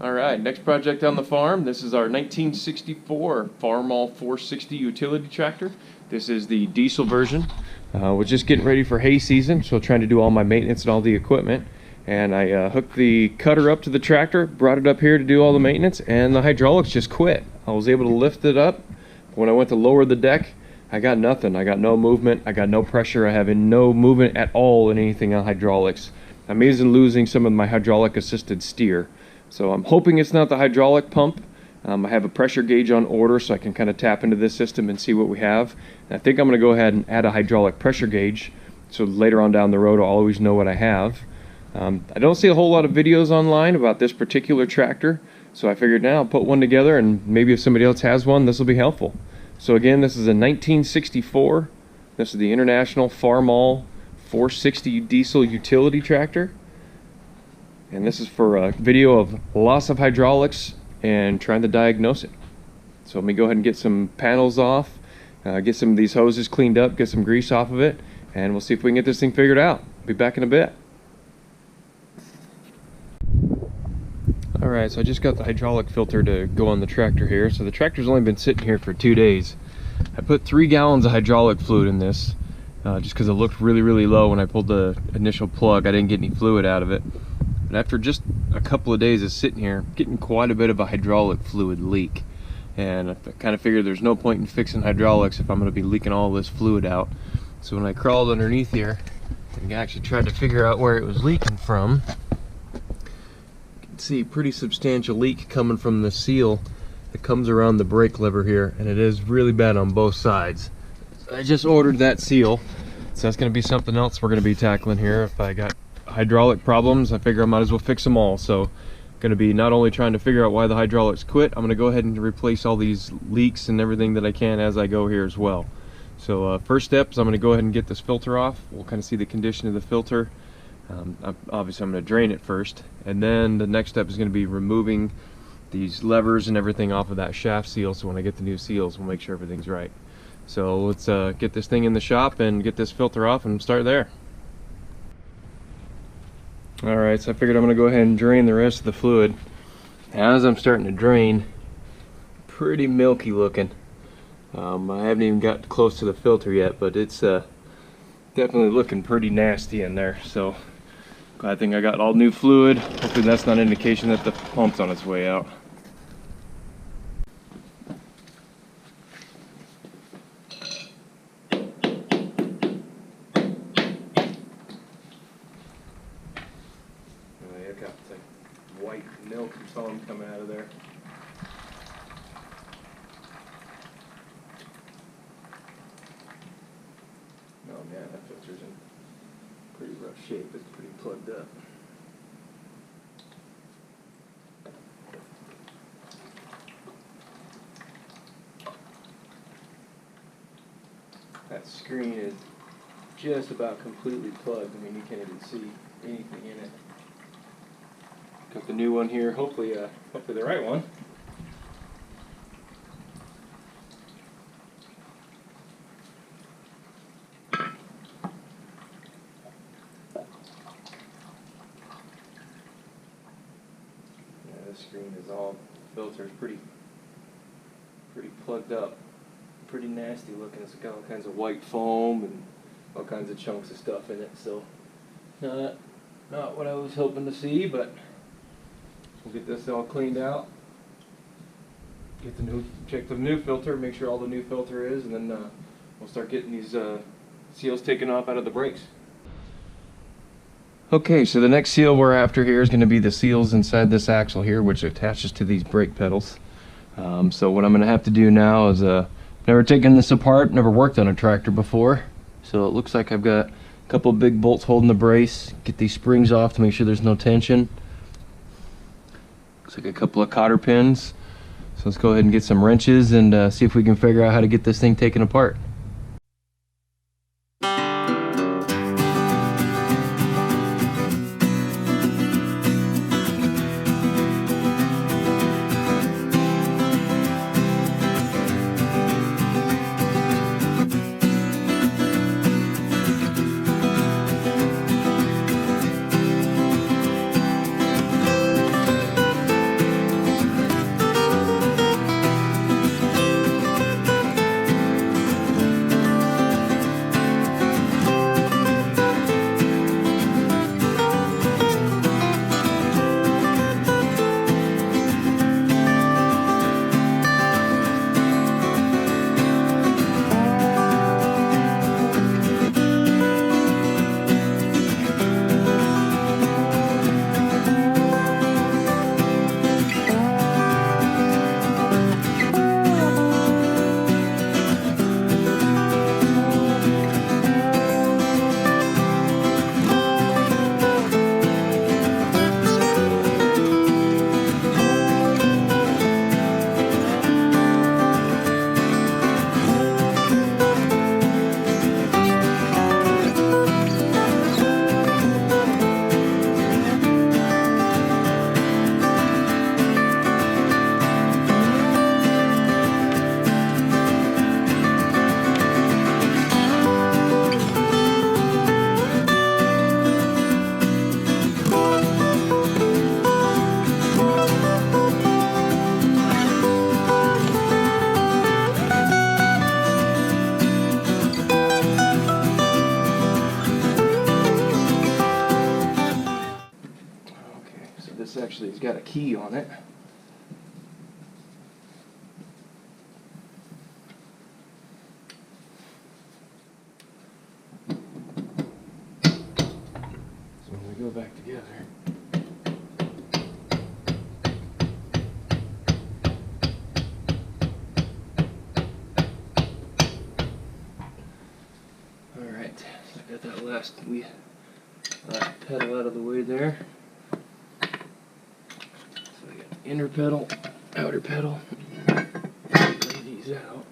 All right, next project on the farm. This is our 1964 Farmall 460 utility tractor. This is the diesel version. We're just getting ready for hay season, so trying to do all my maintenance and all the equipment. And I hooked the cutter up to the tractor, brought it up here to do all the maintenance, and the hydraulics just quit. I was able to lift it up. When I went to lower the deck, I got nothing. I got no movement. I got no pressure. I have no movement at all in anything on hydraulics. I'm even losing some of my hydraulic assisted steer. So I'm hoping it's not the hydraulic pump. I have a pressure gauge on order so I can kind of tap into this system and see what we have. And I think I'm going to go ahead and add a hydraulic pressure gauge so later on down the road I'll always know what I have. I don't see a whole lot of videos online about this particular tractor, so I figured now I'll put one together, and maybe if somebody else has one, this will be helpful. So again, this is a 1964. This is the International Farmall 460 diesel utility tractor. And this is for a video of loss of hydraulics and trying to diagnose it. So let me go ahead and get some panels off, get some of these hoses cleaned up, get some grease off of it, and we'll see if we can get this thing figured out. Be back in a bit. Alright, so I just got the hydraulic filter to go on the tractor here. So the tractor's only been sitting here for 2 days. I put 3 gallons of hydraulic fluid in this, just because it looked really low when I pulled the initial plug. I didn't get any fluid out of it. But after just a couple of days of sitting here, getting quite a bit of a hydraulic fluid leak. And I kind of figured there's no point in fixing hydraulics if I'm going to be leaking all this fluid out. So when I crawled underneath here and actually tried to figure out where it was leaking from, you can see pretty substantial leak coming from the seal that comes around the brake lever here, and it is really bad on both sides. So I just ordered that seal, so that's going to be something else we're going to be tackling here. If I got hydraulic problems, I figure I might as well fix them all. So going to be not only trying to figure out why the hydraulics quit, I'm going to go ahead and replace all these leaks and everything that I can as I go here as well. So first step is I'm going to go ahead and get this filter off. We'll kind of see the condition of the filter. Obviously I'm going to drain it first, and then the next step is going to be removing these levers and everything off of that shaft seal, so when I get the new seals we'll make sure everything's right. So let's get this thing in the shop and get this filter off and start there. Alright, so I figured I'm going to go ahead and drain the rest of the fluid. As I'm starting to drain, pretty milky looking. I haven't even got close to the filter yet, but it's definitely looking pretty nasty in there. So I think I got all new fluid. Hopefully that's not an indication that the pump's on its way out. White milk and foam coming out of there. Oh man, that filter's in pretty rough shape. It's pretty plugged up. That screen is just about completely plugged. I mean, you can't even see anything in it. Got the new one here, hopefully the right one. Yeah, this screen is all, filter's pretty plugged up. Pretty nasty looking. It's got all kinds of white foam and all kinds of chunks of stuff in it, so not what I was hoping to see, but we'll get this all cleaned out, check the new filter, make sure all the new filter is, and then we'll start getting these seals taken off out of the brakes. Okay, so the next seal we're after here is going to be the seals inside this axle here, which attaches to these brake pedals. So what I'm going to have to do now is, never taken this apart, never worked on a tractor before, so it looks like I've got a couple big bolts holding the brace. Get these springs off to make sure there's no tension. Looks like a couple of cotter pins. So let's go ahead and get some wrenches and see if we can figure out how to get this thing taken apart. This actually has got a key on it. So when we go back together, alright, so I got that last pedal out of the way there. So I got inner pedal, outer pedal. Lay these out.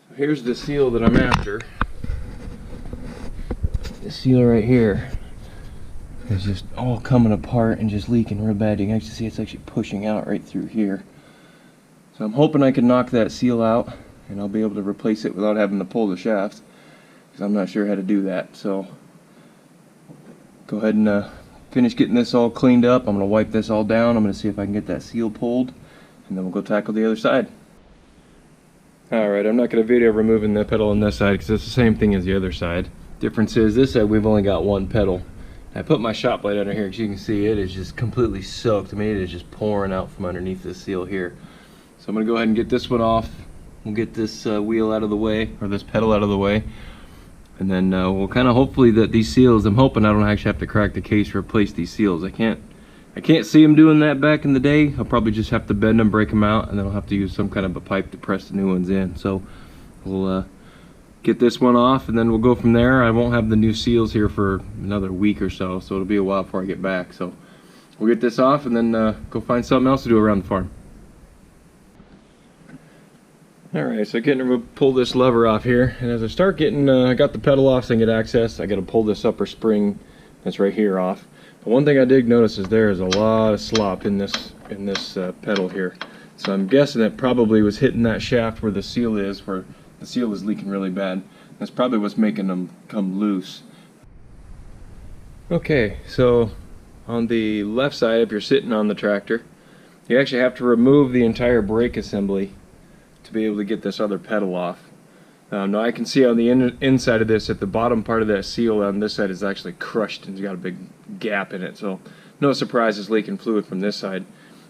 So here's the seal that I'm after. The seal right here is just all coming apart and just leaking real bad. You can actually see it's actually pushing out right through here. So I'm hoping I can knock that seal out and I'll be able to replace it without having to pull the shaft, because I'm not sure how to do that. So go ahead and finish getting this all cleaned up. I'm going to wipe this all down. I'm going to see if I can get that seal pulled, and then we'll go tackle the other side. Alright, I'm not going to video removing the pedal on this side because it's the same thing as the other side. Difference is this side we've only got one pedal. I put my shop light under here because you can see it is just completely soaked. I mean, it is just pouring out from underneath this seal here. So I'm going to go ahead and get this one off. We'll get this wheel out of the way, or this pedal out of the way, and then we'll kind of hopefully that these seals, I'm hoping I don't actually have to crack the case to replace these seals. I can't see them doing that back in the day. I'll probably just have to bend them, break them out, and then I'll have to use some kind of a pipe to press the new ones in. So we'll get this one off, and then we'll go from there. I won't have the new seals here for another week or so, so it'll be a while before I get back. So we'll get this off and then go find something else to do around the farm. Alright, so getting to pull this lever off here, and as I start getting, I got the pedal off so I can get access. I got to pull this upper spring that's right here off. But one thing I did notice is there is a lot of slop in this pedal here. So I'm guessing it probably was hitting that shaft where the seal is, where the seal is leaking really bad. That's probably what's making them come loose. Okay, so on the left side, if you're sitting on the tractor, you actually have to remove the entire brake assembly to be able to get this other pedal off. Now I can see on the inside of this, at the bottom part of that seal on this side is actually crushed and it's got a big gap in it, so no surprise it's leaking fluid from this side.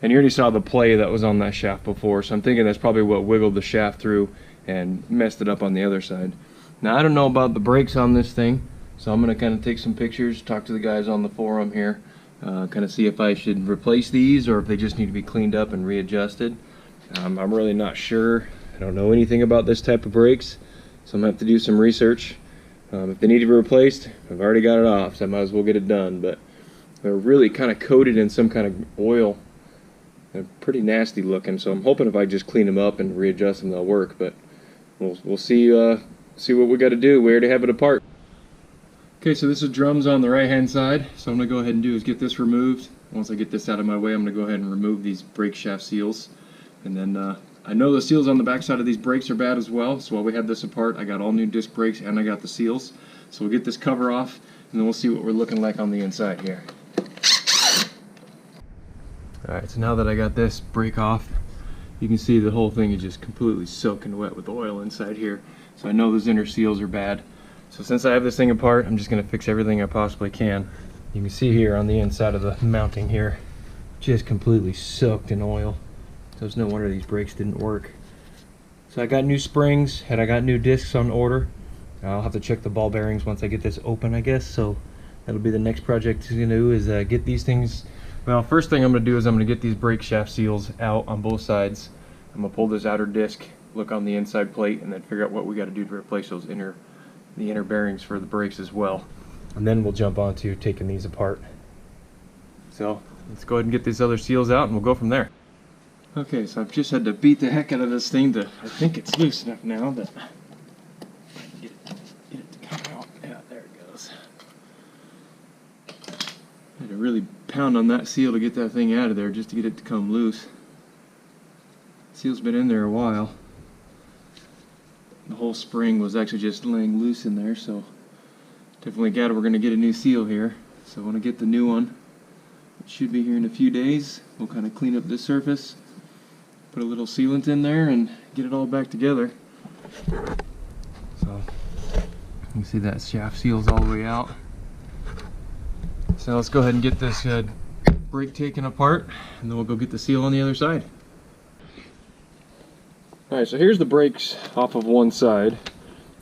And you already saw the play that was on that shaft before, so I'm thinking that's probably what wiggled the shaft through and messed it up on the other side. Now I don't know about the brakes on this thing, so I'm going to kind of take some pictures, talk to the guys on the forum here, kind of see if I should replace these or if they just need to be cleaned up and readjusted. I'm really not sure. I don't know anything about this type of brakes, so I'm going to have to do some research. If they need to be replaced, I've already got it off, so I might as well get it done. But they're really kind of coated in some kind of oil. They're pretty nasty looking, so I'm hoping if I just clean them up and readjust them, they'll work. But we'll see what we got to do. We already have it apart. Okay, so this is drums on the right hand side, so I'm going to go ahead and do is get this removed. Once I get this out of my way, I'm going to go ahead and remove these brake shaft seals. And then I know the seals on the back side of these brakes are bad as well, so while we have this apart, I got all new disc brakes and I got the seals. So we'll get this cover off and then we'll see what we're looking like on the inside here. Alright, so now that I got this brake off, you can see the whole thing is just completely soaking wet with oil inside here. So I know those inner seals are bad. So since I have this thing apart, I'm just going to fix everything I possibly can. You can see here on the inside of the mounting here, just completely soaked in oil. So it's no wonder these brakes didn't work. So I got new springs and I got new discs on order. I'll have to check the ball bearings once I get this open, I guess. So that'll be the next project to do, is get these things. Well, first thing I'm going to do is I'm going to get these brake shaft seals out on both sides. I'm going to pull this outer disc, look on the inside plate, and then figure out what we got to do to replace those the inner bearings for the brakes as well. And then we'll jump on to taking these apart. So let's go ahead and get these other seals out and we'll go from there. Okay, so I've just had to beat the heck out of this thing to, I think it's loose enough now that I can get it to come out. Yeah, there it goes. I had to really pound on that seal to get that thing out of there just to get it to come loose. The seal's been in there a while. The whole spring was actually just laying loose in there, so definitely glad we're going to get a new seal here. So I want to get the new one. It should be here in a few days. We'll kind of clean up this surface, put a little sealant in there, and get it all back together. So you can see that shaft seal's all the way out. So let's go ahead and get this brake taken apart, and then we'll go get the seal on the other side. Alright, so here's the brakes off of one side,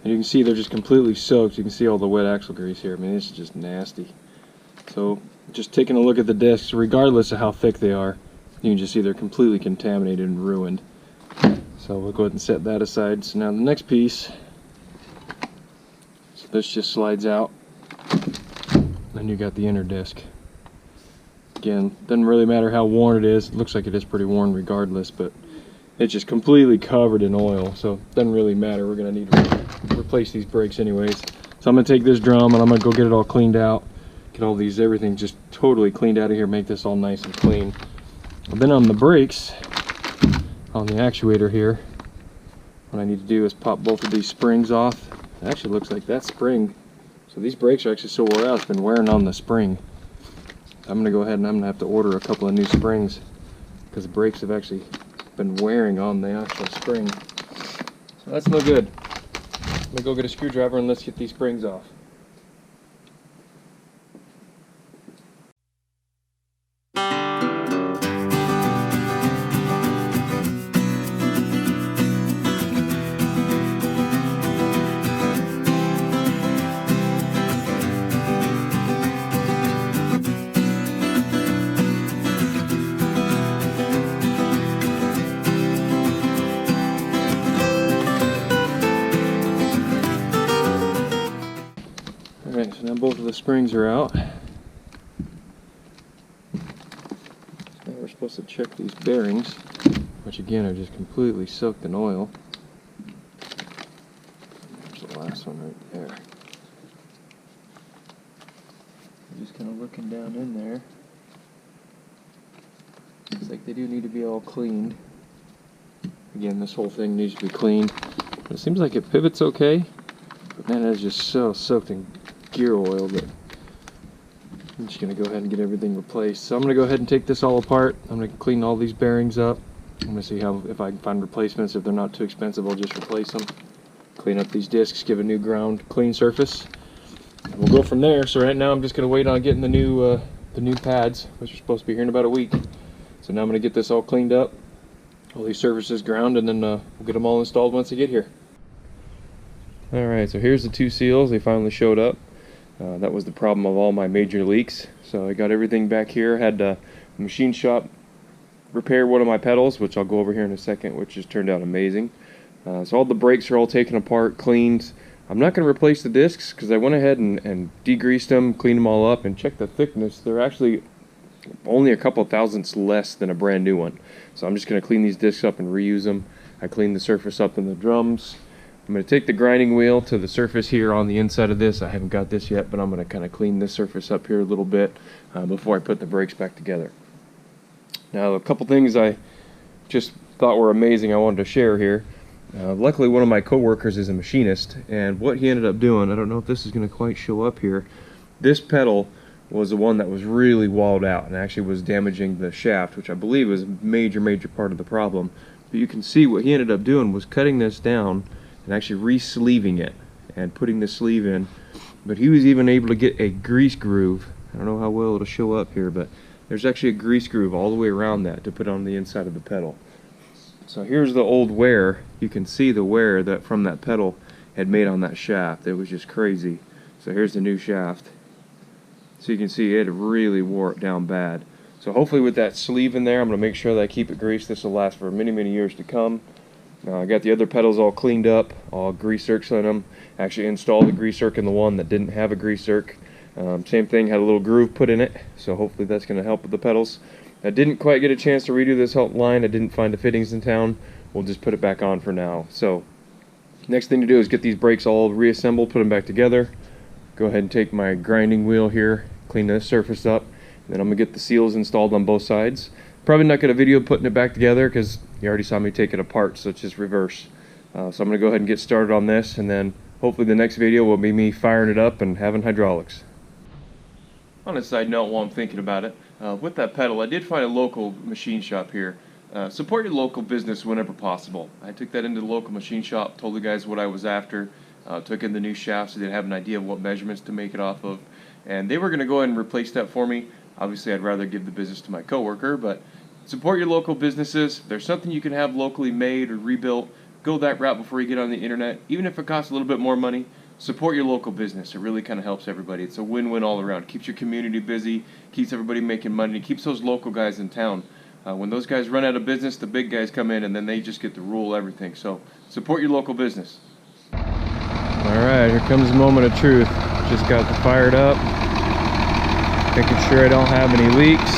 and you can see they're just completely soaked. You can see all the wet axle grease here. I mean, this is just nasty. So just taking a look at the discs, regardless of how thick they are, you can just see they're completely contaminated and ruined. So we'll go ahead and set that aside. So now the next piece, so this just slides out, then you got the inner disc. Again, doesn't really matter how worn it is. It looks like it is pretty worn regardless, but it's just completely covered in oil, so it doesn't really matter. We're going to need to replace these brakes anyways. So I'm going to take this drum and I'm going to go get it all cleaned out. Get all these, everything just totally cleaned out of here, make this all nice and clean. And then on the brakes, on the actuator here, what I need to do is pop both of these springs off. It actually looks like that spring, so these brakes are actually so wore out, it's been wearing on the spring. I'm going to go ahead and I'm going to have to order a couple of new springs because the brakes have actually been wearing on the actual spring. So that's no good. Let me go get a screwdriver and let's get these springs off. Alright, so now both of the springs are out. So now we're supposed to check these bearings, which again are just completely soaked in oil. There's the last one right there. Just kind of looking down in there. Looks like they do need to be all cleaned. Again, this whole thing needs to be cleaned. It seems like it pivots okay, but man, it's just so soaked in gear oil that I'm just going to go ahead and get everything replaced. So I'm going to go ahead and take this all apart. I'm going to clean all these bearings up. I'm going to see if I can find replacements. If they're not too expensive, I'll just replace them. Clean up these discs, give a new ground clean surface. And we'll go from there. So right now I'm just going to wait on getting the new pads, which are supposed to be here in about a week. So now I'm going to get this all cleaned up, all these surfaces ground, and then we'll get them all installed once they get here. Alright, so here's the two seals. They finally showed up. That was the problem of all my major leaks. So I got everything back here. Had a machine shop repair one of my pedals, which I'll go over here in a second, which has turned out amazing. So all the brakes are all taken apart, cleaned. I'm not going to replace the discs because I went ahead and degreased them, cleaned them all up, and checked the thickness. They're actually only a couple of thousandths less than a brand new one. So I'm just going to clean these discs up and reuse them. I cleaned the surface up in the drums. I'm going to take the grinding wheel to the surface here on the inside of this. I haven't got this yet, but I'm going to kind of clean this surface up here a little bit before I put the brakes back together. Now, a couple things I just thought were amazing I wanted to share here. Luckily, one of my coworkers is a machinist, and what he ended up doing, I don't know if this is going to quite show up here, this pedal was the one that was really walled out and actually was damaging the shaft, which I believe was a major part of the problem. But you can see what he ended up doing was cutting this down and actually re-sleeving it and putting the sleeve in. But he was even able to get a grease groove. I don't know how well it'll show up here, but there's actually a grease groove all the way around that to put on the inside of the pedal. So here's the old wear. You can see the wear that from that pedal had made on that shaft. It was just crazy. So here's the new shaft. So you can see it really wore it down bad. So hopefully with that sleeve in there, I'm going to make sure that I keep it greased. This will last for many years to come. I got the other pedals all cleaned up, all grease zerks on them. Actually installed the grease zerk in the one that didn't have a grease zerk. Same thing, had a little groove put in it, so hopefully that's going to help with the pedals. I didn't quite get a chance to redo this whole line. I didn't find the fittings in town. We'll just put it back on for now. So next thing to do is get these brakes all reassembled, put them back together. Go ahead and take my grinding wheel here, clean this surface up, and then I'm going to get the seals installed on both sides. Probably not going to video putting it back together because you already saw me take it apart, so it's just reverse. So I'm going to go ahead and get started on this, and then hopefully the next video will be me firing it up and having hydraulics. On a side note, while I'm thinking about it, with that pedal, I did find a local machine shop here. Support your local business whenever possible. I took that into the local machine shop, told the guys what I was after, took in the new shaft so they'd have an idea of what measurements to make it off of, and they were going to go ahead and replace that for me. Obviously, I'd rather give the business to my coworker, but support your local businesses. If there's something you can have locally made or rebuilt, go that route before you get on the internet. Even if it costs a little bit more money, support your local business. It really kind of helps everybody. It's a win-win all around. Keeps your community busy, keeps everybody making money, keeps those local guys in town. When those guys run out of business, the big guys come in and then they just get to rule everything. So support your local business. All right, here comes the moment of truth. Just got it fired up. Making sure I don't have any leaks.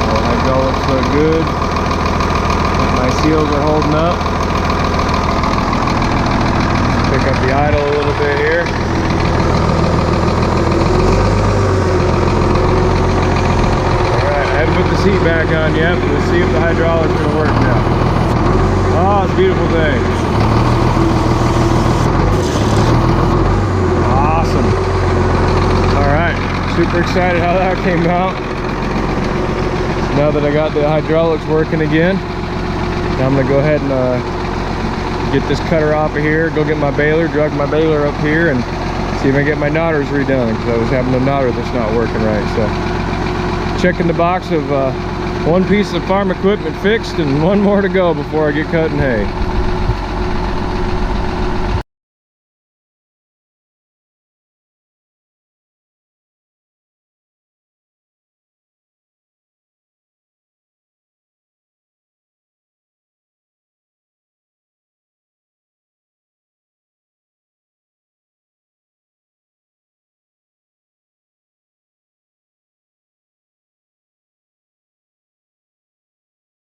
All hydraulics look good. My seals are holding up. Pick up the idle a little bit here. Put the seat back on yet. Let's see if the hydraulics are going to work now. Oh, it's a beautiful thing. Awesome. Alright, super excited how that came out. Now that I got the hydraulics working again, now I'm going to go ahead and get this cutter off of here, go get my baler, drug my baler up here, and see if I can get my knotters redone, because I was having a knotter that's not working right. So checking the box of one piece of farm equipment fixed and one more to go before I get cutting hay.